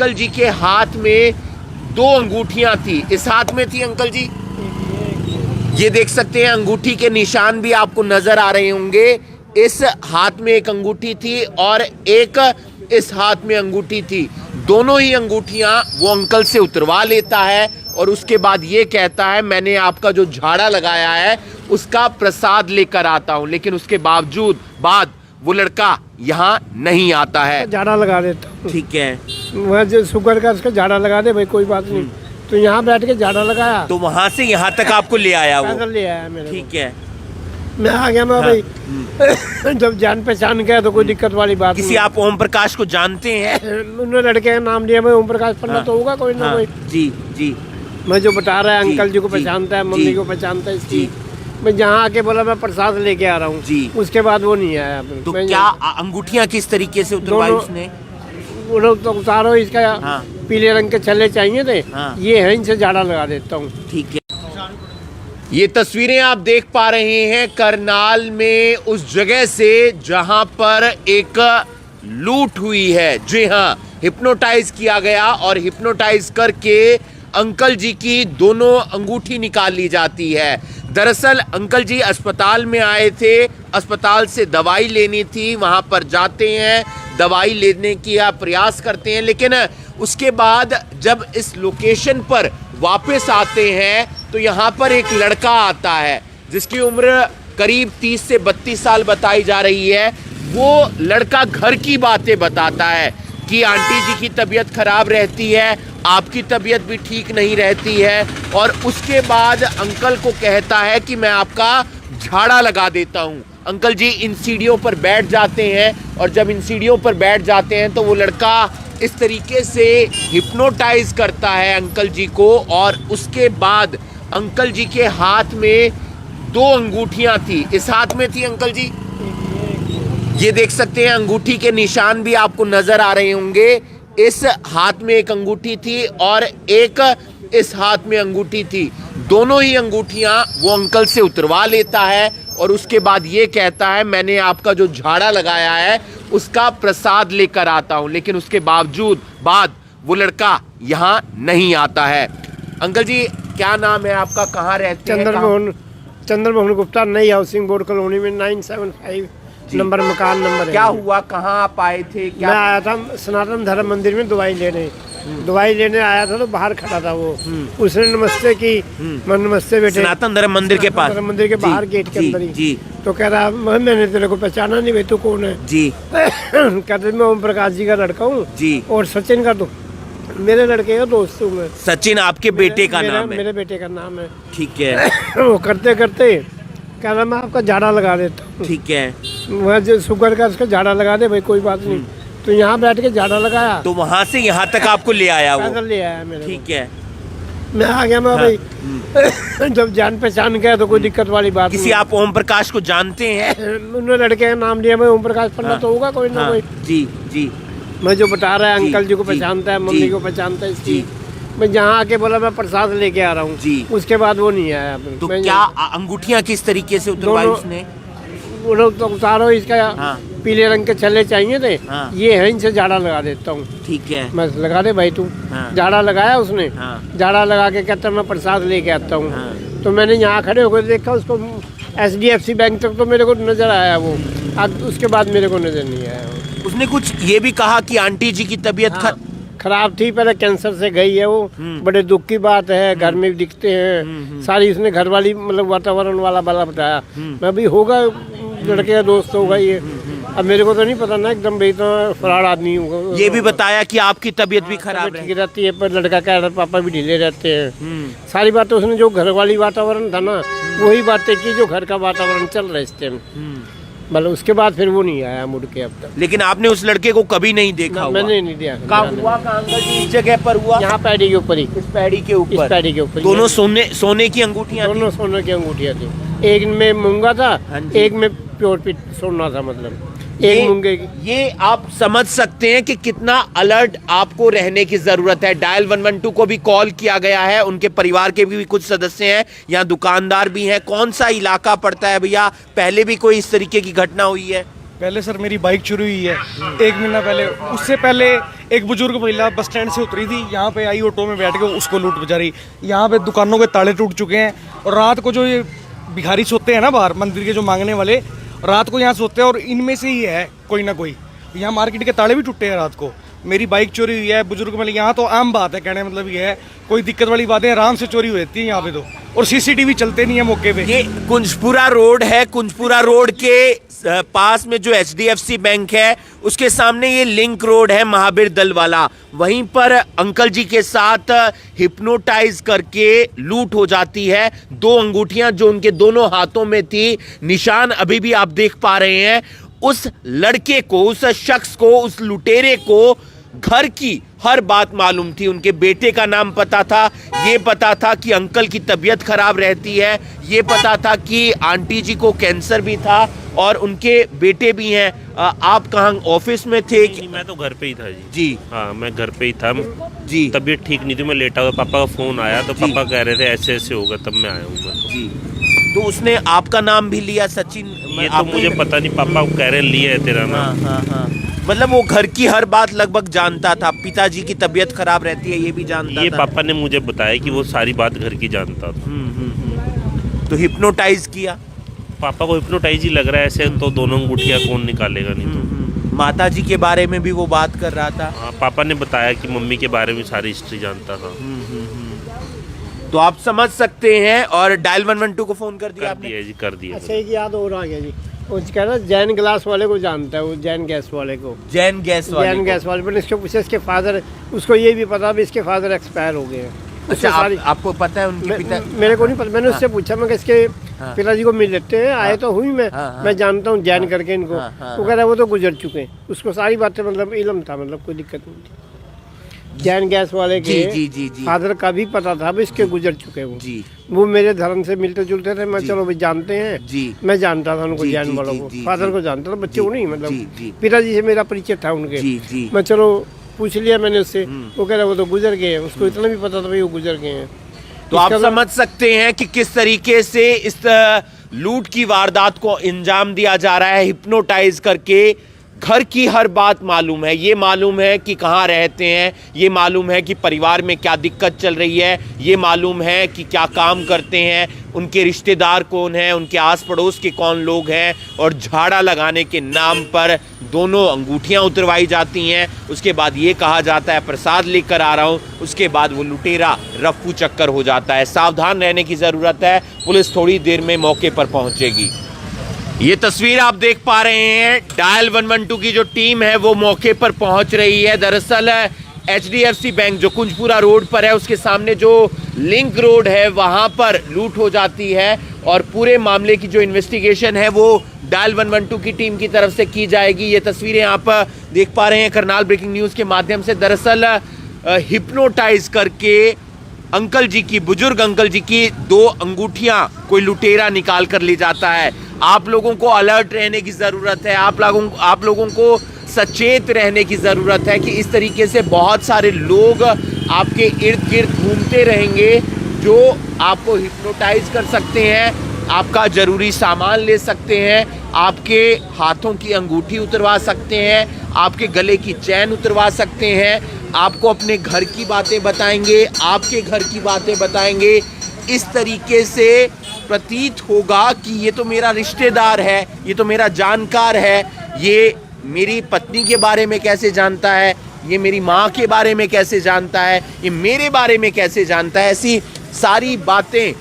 Uncle जी के हाथ में 2 अंगूठियां थी। इस हाथ में थी अंकल जी, ये देख सकते हैं अंगूठी के निशान भी आपको नजर आ रहे होंगे। इस हाथ में एक अंगूठी थी और एक इस हाथ में अंगूठी थी। दोनों ही अंगूठियां वो अंकल से उतरवा लेता है और उसके बाद ये कहता है मैंने आपका जो झाड़ा लगाया है उसका प्रसाद लेकर आता हूं। लेकिन उसके बावजूद वो लड़का यहाँ नहीं आता है। झाड़ा लगा देता हूँ। ठीक है, वह जो शुगर का उसका झाड़ा लगा दे भाई, कोई बात नहीं। तो यहाँ बैठ के झाड़ा लगाया, तो वहां से यहाँ तक आपको ले आया वो? पैदल ले आया मेरे। ठीक है, मैं आ गया। मैं भाई जब जान पहचान गया तो कोई दिक्कत वाली बात किसी नहीं। आप ओम प्रकाश को जानते हैं? उन्होंने लड़के का नाम लिया, मैं ओम प्रकाश पंडित तो होगा कोई ना कोई। जी जी मैं जो बता रहा है जी, अंकल जी को जी, पहचानता है, जी, मम्मी को पहचानता है इसकी। जी। मैं जहाँ आके बोला मैं प्रसाद लेके आ रहा हूँ जी। उसके बाद वो नहीं आया। तो मैं क्या अंगूठियां किस तरीके से उतरवाई दोनों- उसने? वो लोग तो उतारो, इसका हाँ। पीले रंग के छल्ले चाहिए थे। हाँ। ये है, इनसे झाड़ा लगा देता हूँ। ठीक है, ये तस्वीरें आप देख पा रहे हैं करनाल में उस जगह से जहां पर एक लूट हुई है। जी हाँ, हिप्नोटाइज किया गया और हिप्नोटाइज करके अंकल जी की दोनों अंगूठी निकाल ली जाती है। दरअसल अंकल जी अस्पताल में आए थे, अस्पताल से दवाई लेनी थी, वहां पर जाते हैं, दवाई लेने की प्रयास करते हैं, लेकिन उसके बाद जब इस लोकेशन पर वापस आते हैं तो यहाँ पर एक लड़का आता है जिसकी उम्र करीब 30 से 32 साल बताई जा रही है। वो लड़का घर की बातें बताता है कि आंटी जी की तबीयत खराब रहती है, आपकी तबीयत भी ठीक नहीं रहती है, और उसके बाद अंकल को कहता है कि मैं आपका झाड़ा लगा देता हूँ। अंकल जी इन सीढ़ियों पर बैठ जाते हैं और जब इन सीढ़ियों पर बैठ जाते हैं तो वो लड़का इस तरीके से हिप्नोटाइज करता है अंकल जी को, और उसके बाद अंकल जी के हाथ में 2 अंगूठियां थी। इस हाथ में थी अंकल जी, ये देख सकते हैं अंगूठी के निशान भी आपको नजर आ रहे होंगे। इस हाथ में एक अंगूठी थी और एक इस हाथ में अंगूठी थी। दोनों ही अंगूठियां वो अंकल से उतरवा लेता है और उसके बाद ये कहता है मैंने आपका जो झाड़ा लगाया है उसका प्रसाद लेकर आता हूं। लेकिन उसके बावजूद वो लड़का यहाँ नहीं आता है। अंकल जी क्या नाम है आपका, कहाँ रहते हैं? चंद्रमोहन गुप्ता, नई हाउसिंग बोर्ड कॉलोनी में 975 नंबर मकान नंबर है। क्या हुआ, कहाँ आप आए थे? क्या मैं आया था सनातन धर्म मंदिर में दवाई लेने आया था, तो बाहर खड़ा था वो। उसने नमस्ते की, मैं नमस्ते बेटे। सनातन धर्म मंदिर के पास? धर्म मंदिर के बाहर गेट के अंदर ही। जी। तो कह रहा मैंने तेरे को पहचाना नहीं भाई, तू कौन है? जी। कहते मैं ओम प्रकाश जी का लड़का हूँ जी। और सचिन का, तो मेरे लड़के का दोस्त हूँ मैं। सचिन आपके बेटे का नाम है? मेरे बेटे का नाम है। ठीक है। वो करते करते कह रहा मैं आपका झाड़ा लगा देता हूँ। ठीक है, वह जो शुगर का उसका झाड़ा लगा दे भाई, कोई बात नहीं। तो यहाँ बैठ के झाड़ा लगाया, तो वहां से यहाँ तक आपको ले आया वो? पैदल ले आया मेरे। ठीक है, मैं आ गया। मैं भाई जब जान पहचान गया तो कोई दिक्कत वाली बात किसी नहीं। आप ओम प्रकाश को जानते हैं? उन्होंने लड़के का नाम लिया, मैं ओम प्रकाश पंडित तो होगा कोई ना कोई। जी जी मैं जो बता रहा है अंकल जी को जी, पहचानता है, जी, मम्मी को पहचानता है इसकी। जी। मैं जहाँ आके बोला मैं प्रसाद लेके आ रहा हूँ जी। उसके बाद वो नहीं आया। तो मैं क्या अंगूठियां किस तरीके से उतरवाई दोनों- उसने? वो लोग तो उतारो, इसका हाँ। पीले रंग के छल्ले चाहिए थे। हाँ। ये है, इनसे झाड़ा लगा देता हूँ। ठीक है। मैं लगा दे भाई तू। हाँ। झाड़ा लगाया उसने। हाँ। झाड़ा लगा के कहता मैं प्रसाद लेके आता हूँ। हाँ। तो मैंने यहाँ खड़े होकर देखा उसको, HDFC बैंक तक तो मेरे को नजर आया वो, अब उसके बाद मेरे को नजर नहीं आया वो। उसने कुछ ये भी कहा कि आंटी जी की तबीयत खराब थी, पहले कैंसर से गई है वो। बड़े दुख की बात है, घर में भी दिखते हैं सारी। उसने घर वाली मतलब वातावरण वाला बताया। मैं भी होगा लड़के का दोस्त होगा ये। अब मेरे को तो नहीं पता ना, एकदम भाई तो फरार आदमी होगा। ये भी बताया कि आपकी तबीयत भी खराब ठीक रहती है, पर लड़का कह रहा पापा भी ढीले रहते हैं। सारी बातें उसने जो घर वाली वातावरण था ना, वही बातें की जो घर का वातावरण चल रहा है इस टाइम। मतलब उसके बाद फिर वो नहीं आया मुड़ के अब तक। लेकिन आपने उस लड़के को कभी नहीं देखा? मैंने नहीं दिया। कहाँ हुआ, कहाँ अंकल जी इस जगह पर हुआ? यहाँ पैडी के ऊपर ही। इस पैडी के ऊपर? इस पैडी के ऊपर। दोनों सोने की अंगूठियां? दोनों सोने की अंगूठियां थी। एक में मूंगा था, हाँ जी। एक में प्योर सोना था, मतलब एक मूंगे की। ये आप समझ सकते हैं कि कितना अलर्ट आपको रहने की जरूरत है। डायल 112 को भी कॉल किया गया है, उनके परिवार के भी कुछ सदस्य हैं, यहाँ दुकानदार भी हैं। कौन सा इलाका पड़ता है भैया? पहले भी कोई इस तरीके की घटना हुई है? पहले सर मेरी बाइक चोरी हुई है 1 महीना पहले। उससे पहले एक बुजुर्ग महिला बस स्टैंड से उतरी थी, यहाँ पे आई ऑटो में बैठ के, उसको लूट बजा रही। यहाँ पे दुकानों के ताले टूट चुके हैं और रात को जो ये भिखारी सोते हैं ना बाहर मंदिर के, जो मांगने वाले रात को यहाँ सोते हैं और इनमें से ही है कोई ना कोई। यहाँ मार्केट के ताले भी टूटे हैं रात को। मेरी बाइक चोरी हुई है, बुजुर्ग महिला, यहाँ तो आम बात है, कहने मतलब ये है कोई दिक्कत वाली बात है, आराम से चोरी हो जाती है यहाँ पे तो। और सीसीटीवी चलते नहीं है मौके पे। ये कुंजपुरा रोड है, कुंजपुरा रोड के पास में जो HDFC बैंक है उसके सामने ये लिंक रोड है महावीर दल वाला। वहीं पर अंकल जी के साथ हिप्नोटाइज करके लूट हो जाती है। 2 अंगूठियां जो उनके दोनों हाथों में थी, निशान अभी भी आप देख पा रहे हैं। उस लड़के को, उस शख्स को, उस लुटेरे को घर की हर बात मालूम थी। उनके बेटे का नाम पता था, ये पता था कि अंकल की तबीयत खराब रहती है, ये पता था कि आंटी जी को कैंसर भी था और उनके बेटे भी हैं। आप कहाँ ऑफिस में थे? नहीं, मैं तो घर पे ही था जी। जी हाँ, मैं घर पे ही था जी। तबीयत ठीक नहीं थी, मैं लेटा हुआ, पापा का फोन आया तो जी। पापा कह रहे थे ऐसे ऐसे होगा, तब मैं आया हूँ मैं तो। जी, तो उसने आपका नाम भी लिया सचिन? ये तो मुझे पता नहीं, पापा कह रहे लिए है तेरा नाम। हाँ। मतलब वो घर की हर बात लगभग जानता था। पिताजी की तबीयत खराब रहती है ये भी जानता ये था। पापा ने मुझे बताया कि वो सारी बात घर की जानता था। तो हिप्नोटाइज किया? पापा को हिप्नोटाइज ही लग रहा है, ऐसे तो दोनों अंगूठियाँ कौन निकालेगा, नहीं तो। माता जी के बारे में भी वो बात कर रहा था? हाँ, पापा ने बताया कि मम्मी के बारे में सारी हिस्ट्री जानता था। तो आप समझ सकते हैं। और डायल 112 को फोन कर दिया कर आपने? दिया जी, कर दिया। अच्छा, एक याद और आ गया जी, वो कह रहा जैन ग्लास वाले को जानता है, वो जैन गैस वाले को। जैन गैस वाले जैन को? गैस वाले, मैंने इसको पूछा, इसके फादर, उसको ये भी पता भी इसके फादर एक्सपायर हो गए हैं। उससे अच्छा, सारी आपको पता है उनके पिता? मेरे को नहीं पता, मैंने उससे पूछा, मैं इसके पिताजी को मिल लेते हैं, आए तो हुई मैं जानता हूँ जैन करके इनको। वो कह रहा है वो तो गुजर चुके हैं, उसको सारी बातें मतलब इल्म था, मतलब कोई दिक्कत नहीं थी। जैन गैस वाले के जी। फादर का भी पता था, अब इसके गुजर चुके वो जी। वो मेरे धर्म से मिलते जुलते थे। मैं चलो भाई जानते हैं जी। मैं जानता था उनको, जी, जैन जी, वालों जी, को, जी, फादर जी, को जानता था, बच्चे को नहीं, मतलब पिताजी से मेरा परिचय था उनके। जी। मैं चलो पूछ लिया मैंने उससे, वो कह रहा वो तो गुजर गए हैं, उसको इतना भी पता था भाई वो गुजर गए हैं। तो आप समझ सकते हैं कि किस तरीके से इस लूट की वारदात को अंजाम दिया जा रहा है। हिप्नोटाइज करके घर की हर बात मालूम है, ये मालूम है कि कहाँ रहते हैं, ये मालूम है कि परिवार में क्या दिक्कत चल रही है, ये मालूम है कि क्या काम करते हैं, उनके रिश्तेदार कौन हैं, उनके आस पड़ोस के कौन लोग हैं। और झाड़ा लगाने के नाम पर दोनों अंगूठियां उतरवाई जाती हैं। उसके बाद ये कहा जाता है प्रसाद लेकर आ रहा हूँ, उसके बाद वो लुटेरा रफ्फू चक्कर हो जाता है। सावधान रहने की ज़रूरत है, पुलिस थोड़ी देर में मौके पर पहुँचेगी। ये तस्वीर आप देख पा रहे हैं, डायल 112 की जो टीम है वो मौके पर पहुंच रही है। दरअसल HDFC बैंक जो कुंजपुरा रोड पर है, उसके सामने जो लिंक रोड है वहां पर लूट हो जाती है और पूरे मामले की जो इन्वेस्टिगेशन है वो डायल 112 की टीम की तरफ से की जाएगी। ये तस्वीरें आप देख पा रहे हैं करनाल ब्रेकिंग न्यूज़ के माध्यम से। दरअसल हिप्नोटाइज करके अंकल जी की, बुजुर्ग अंकल जी की 2 अंगूठियां कोई लुटेरा निकाल कर ले जाता है। आप लोगों को अलर्ट रहने की ज़रूरत है, आप लोगों को सचेत रहने की ज़रूरत है कि इस तरीके से बहुत सारे लोग आपके इर्द गिर्द घूमते रहेंगे जो आपको हिप्नोटाइज कर सकते हैं, आपका ज़रूरी सामान ले सकते हैं, आपके हाथों की अंगूठी उतरवा सकते हैं, आपके गले की चैन उतरवा सकते हैं, आपको अपने घर की बातें बताएंगे, आपके घर की बातें बताएंगे। इस तरीके से प्रतीत होगा कि ये तो मेरा रिश्तेदार है, ये तो मेरा जानकार है, ये मेरी पत्नी के बारे में कैसे जानता है, ये मेरी माँ के बारे में कैसे जानता है, ये मेरे बारे में कैसे जानता है। ऐसी सारी बातें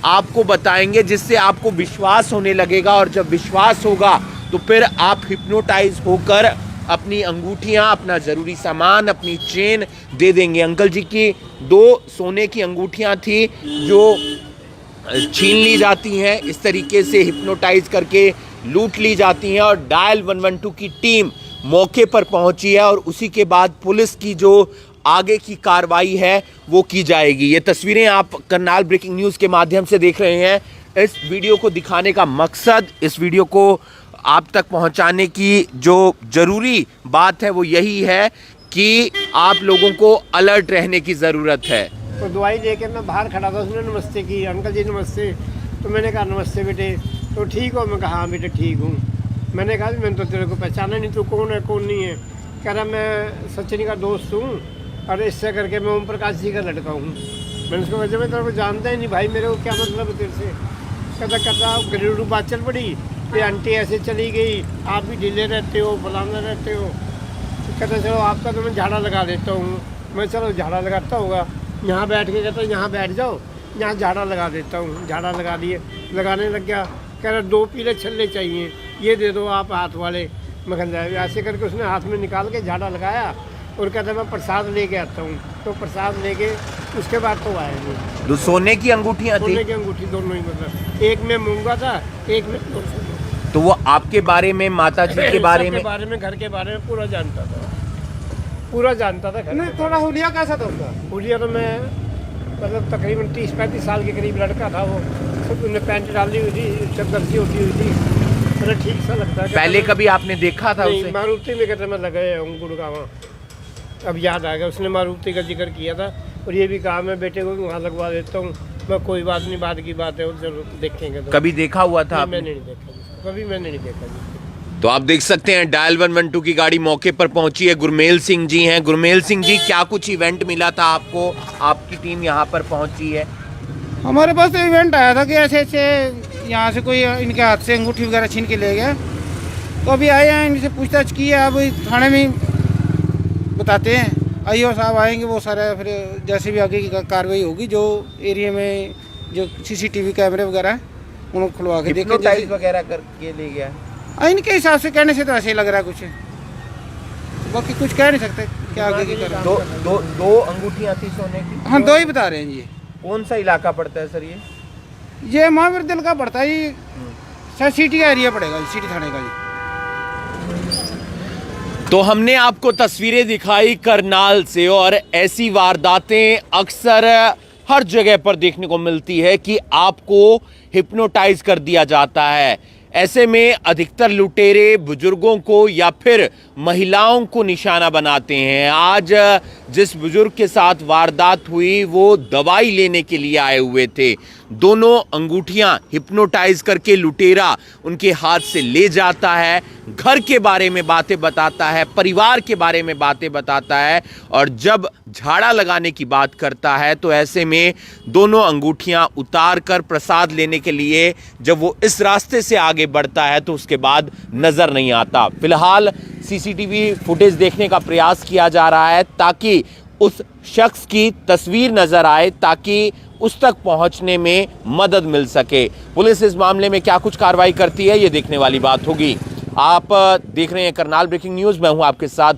आपको बताएंगे जिससे आपको विश्वास होने लगेगा और जब विश्वास होगा तो फिर आप हिप्नोटाइज होकर अपनी अंगूठियां, अपना ज़रूरी सामान, अपनी चेन दे देंगे। अंकल जी की 2 सोने की अंगूठियां थी जो छीन ली जाती हैं, इस तरीके से हिप्नोटाइज करके लूट ली जाती हैं और डायल 112 की टीम मौके पर पहुंची है और उसी के बाद पुलिस की जो आगे की कार्रवाई है वो की जाएगी। ये तस्वीरें आप करनाल ब्रेकिंग न्यूज़ के माध्यम से देख रहे हैं। इस वीडियो को दिखाने का मकसद, इस वीडियो को आप तक पहुंचाने की जो ज़रूरी बात है वो यही है कि आप लोगों को अलर्ट रहने की ज़रूरत है। तो दवाई लेके मैं बाहर खड़ा था, उसने नमस्ते की, अंकल जी नमस्ते। तो मैंने कहा नमस्ते बेटे, तो ठीक हो? मैं कहा हाँ बेटे ठीक हूँ। मैंने कहा मैंने तो तेरे को पहचाना नहीं, तू कौन है कौन नहीं है। कह रहा मैं सचिन का दोस्त हूँ और इससे करके मैं ओम प्रकाश जी का लड़का हूँ। मैंने उसको कहा मैं तेरे को जानता ही नहीं भाई, मेरे को क्या मतलब है तेरे से। कहता घरेलू बात चल पड़ी कि आंटी ऐसे चली गई, आप भी ढीले रहते हो, फलाना रहते हो। तो कहता चलो आपका तो मैं झाड़ा लगा देता हूँ। मैं चलो झाड़ा लगाता होगा, यहाँ बैठ के कहता यहाँ बैठ जाओ, यहाँ झाड़ा लगा देता हूँ। झाड़ा लगा दिए, लगाने लग गया। कह रहा 2 पीले छल्ले चाहिए, ये दे दो आप हाथ वाले। मैं कहता ऐसे करके उसने हाथ में निकाल के झाड़ा लगाया और कहता मैं प्रसाद लेके आता हूँ। तो प्रसाद लेके उसके बाद तो आए नहीं। दो सोने की अंगूठियां थी? सोने की अंगूठी दोनों ही, मतलब एक में मूंगा था, एक में। तो वो आपके बारे में, माता जी के बारे में, घर के बारे में पूरा जानता था, पूरा जानता था। नहीं थोड़ा हुलिया कैसा था उसका? हुलिया तो मैं मतलब तकरीबन 30-35 साल के करीब लड़का था वो। सब उन्हें पैंट डाली हुई थी, चद्दर सी होती हुई थी, थोड़ा ठीक सा लगता है। पहले कभी आपने देखा था उसे? मारुति में कहते मैं लगे हूँ गुड़गांव। अब याद आ गया, उसने मारुति का जिक्र किया था और ये भी कहा मैं बेटे को वहाँ लगवा देता हूँ। मैं कोई बात नहीं, बाद की बात है, वो जरूर देखेंगे। तो कभी देखा हुआ था? मैंने नहीं देखा, कभी मैंने नहीं देखा। तो आप देख सकते हैं डायल 112 की गाड़ी मौके पर पहुंची है। गुरमेल सिंह जी हैं। गुरमेल सिंह जी, क्या कुछ इवेंट मिला था आपको? आपकी टीम यहाँ पर पहुंची है। हमारे पास तो इवेंट आया था कि ऐसे ऐसे यहाँ से कोई इनके हाथ से अंगूठी वगैरह छीन के ले गया। तो अभी आए हैं, इनसे पूछताछ की है, अब थाने में बताते हैं। आईओ साहब आएंगे, वो सारा फिर जैसे भी आगे की कार्रवाई होगी, जो एरिया में जो CCTV कैमरे वगैरह हैं उनको खुलवा के देखें। हिप्नोटाइज वगैरह करके ले गया? इनके हिसाब से कहने से तो ऐसे ही लग रहा है कुछ, बाकी कुछ कह नहीं सकते क्या आगे की कर। दो अंगूठियां थी सोने की? हाँ 2 ही बता रहे हैं जी। कौन सा इलाका पड़ता है सर ये महावीर दिल का पड़ता है जी, शायद सिटी का एरिया पड़ेगा, सिटी थाने का जी। तो हमने आपको तस्वीरें दिखाई करनाल से, और ऐसी वारदातें अक्सर हर जगह पर देखने को मिलती है कि आपको हिप्नोटाइज कर दिया जाता है। ऐसे में अधिकतर लुटेरे बुजुर्गों को या फिर महिलाओं को निशाना बनाते हैं। आज जिस बुजुर्ग के साथ वारदात हुई वो दवाई लेने के लिए आए हुए थे। दोनों अंगूठियां हिप्नोटाइज करके लुटेरा उनके हाथ से ले जाता है, घर के बारे में बातें बताता है, परिवार के बारे में बातें बताता है, और जब झाड़ा लगाने की बात करता है तो ऐसे में दोनों अंगूठियां उतार कर प्रसाद लेने के लिए जब वो इस रास्ते से आगे बढ़ता है तो उसके बाद नजर नहीं आता। फिलहाल CCTV फुटेज देखने का प्रयास किया जा रहा है ताकि उस शख्स की तस्वीर नजर आए, ताकि उस तक पहुंचने में मदद मिल सके। पुलिस इस मामले में क्या कुछ कार्रवाई करती है ये देखने वाली बात होगी। आप देख रहे हैं करनाल ब्रेकिंग न्यूज़, मैं हूं आपके साथ।